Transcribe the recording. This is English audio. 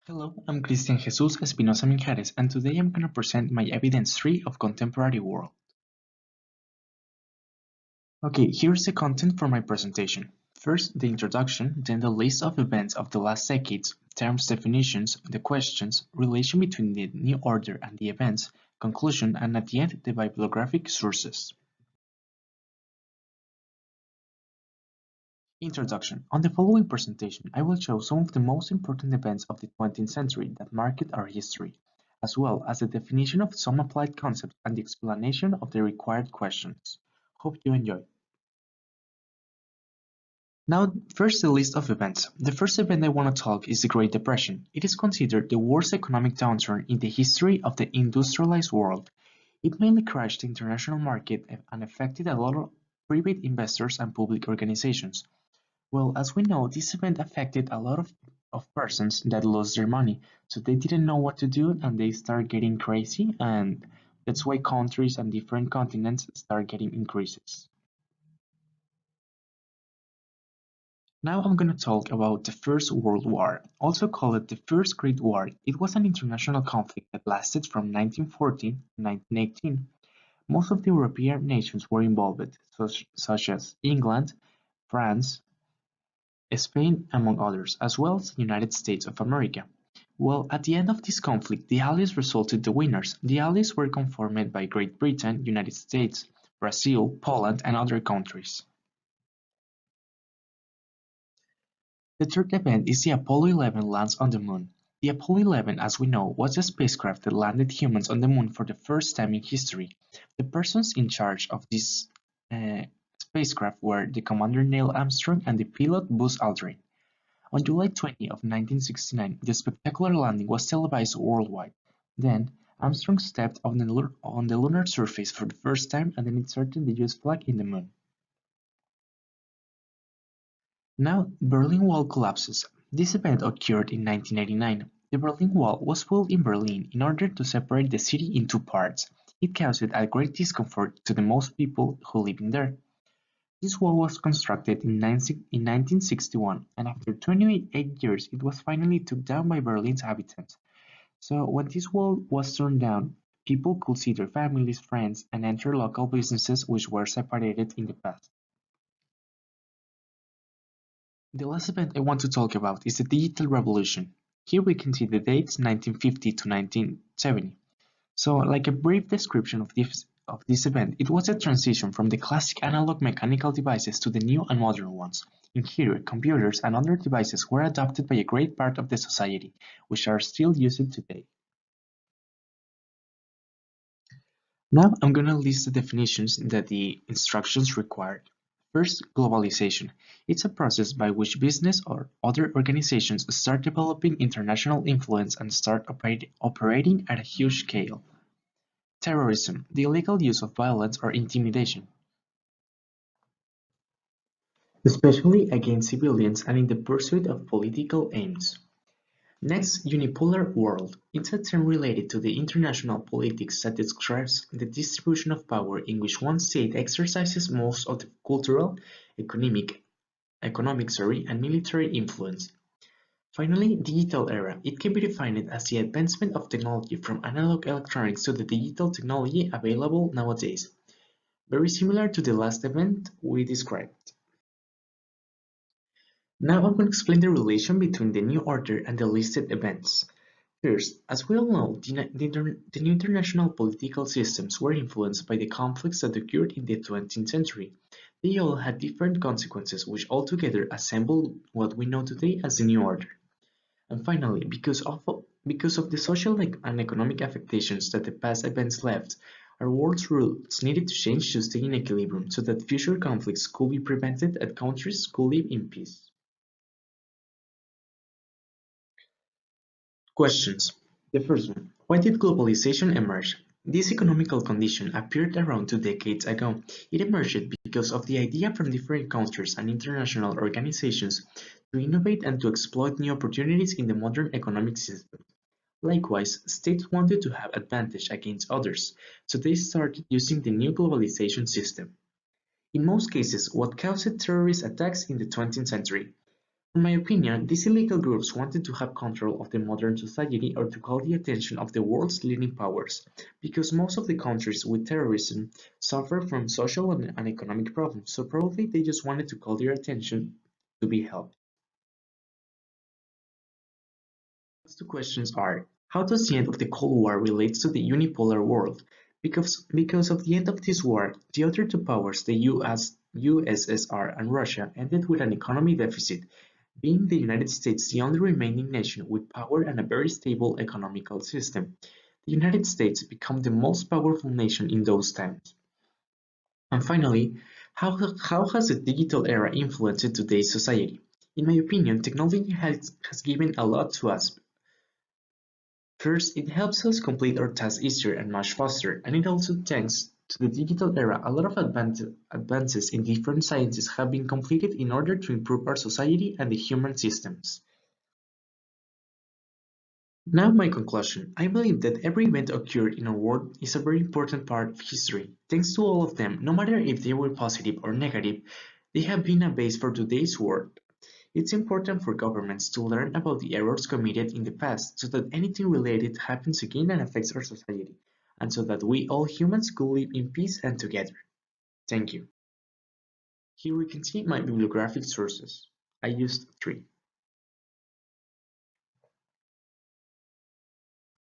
Hello, I'm Cristian Jesus Espinosa Minjares, and today I'm going to present my evidence tree of contemporary world. Okay, here's the content for my presentation. First, the introduction, then the list of events of the last decades, terms definitions, the questions, relation between the new order and the events, conclusion, and at the end, the bibliographic sources. Introduction. On the following presentation, I will show some of the most important events of the 20th century that marked our history, as well as the definition of some applied concepts and the explanation of the required questions. Hope you enjoy. Now, first the list of events. The first event I want to talk is the Great Depression. It is considered the worst economic downturn in the history of the industrialized world. It mainly crashed the international market and affected a lot of private investors and public organizations. Well, as we know, this event affected a lot of persons that lost their money, so they didn't know what to do and they start getting crazy, and that's why countries and different continents start getting increases. Now I'm going to talk about the First World War, also called the First Great War. It was an international conflict that lasted from 1914 to 1918. Most of the European nations were involved, such as England, France, Spain, among others, as well as the United States of America. Well, at the end of this conflict, the Allies resulted the winners. The Allies were formed by Great Britain, United States, Brazil, Poland, and other countries. The third event is the Apollo 11 lands on the Moon. The Apollo 11, as we know, was a spacecraft that landed humans on the Moon for the first time in history. The persons in charge of this spacecraft were the commander Neil Armstrong and the pilot Buzz Aldrin. On July 20 of 1969, the spectacular landing was televised worldwide. Then, Armstrong stepped on the lunar surface for the first time and then inserted the US flag in the Moon. Now, Berlin Wall collapses. This event occurred in 1989. The Berlin Wall was built in Berlin in order to separate the city in two parts. It caused a great discomfort to the most people who live in there. This wall was constructed in 1961, and after 28 years it was finally took down by Berlin's inhabitants. So when this wall was torn down, people could see their families, friends, and enter local businesses which were separated in the past. The last event I want to talk about is the digital revolution. Here we can see the dates 1950 to 1970. So, like a brief description of this event, it was a transition from the classic analog mechanical devices to the new and modern ones. In here, computers and other devices were adopted by a great part of the society, which are still used today. Now I'm going to list the definitions that the instructions required. First, globalization. It's a process by which business or other organizations start developing international influence and start operating at a huge scale. Terrorism, the illegal use of violence or intimidation, especially against civilians and in the pursuit of political aims. Next, unipolar world. It's a term related to the international politics that describes the distribution of power in which one state exercises most of the cultural, economic, and military influence. Finally, digital era. It can be defined as the advancement of technology from analog electronics to the digital technology available nowadays. Very similar to the last event we described. Now I'm going to explain the relation between the new order and the listed events. First, as we all know, the new international political systems were influenced by the conflicts that occurred in the 20th century. They all had different consequences which altogether assemble what we know today as the new order. And finally, because of the social and economic affectations that the past events left, our world's rules needed to change to stay in equilibrium so that future conflicts could be prevented and countries could live in peace. Questions. The first one. Why did globalization emerge? This economical condition appeared around 2 decades ago. It emerged because of the idea from different countries and international organizations to innovate and to exploit new opportunities in the modern economic system. Likewise, states wanted to have advantage against others, so they started using the new globalization system. In most cases, what caused terrorist attacks in the 20th century? In my opinion, these illegal groups wanted to have control of the modern society or to call the attention of the world's leading powers, because most of the countries with terrorism suffer from social and economic problems, so probably they just wanted to call their attention to be helped. Next two questions are, how does the end of the Cold War relates to the unipolar world? Because of the end of this war, the other two powers, the USSR and Russia, ended with an economy deficit, being the United States the only remaining nation with power and a very stable economical system. The United States became the most powerful nation in those times. And finally, how has the digital era influenced today's society? In my opinion, technology has given a lot to us. First, it helps us complete our tasks easier and much faster, and it also thanks to the digital era, a lot of advances in different sciences have been completed in order to improve our society and the human systems. Now my conclusion. I believe that every event occurred in our world is a very important part of history. Thanks to all of them, no matter if they were positive or negative, they have been a base for today's world. It's important for governments to learn about the errors committed in the past so that anything related happens again and affects our society, and so that we all humans could live in peace and together. Thank you. Here we can see my bibliographic sources. I used three.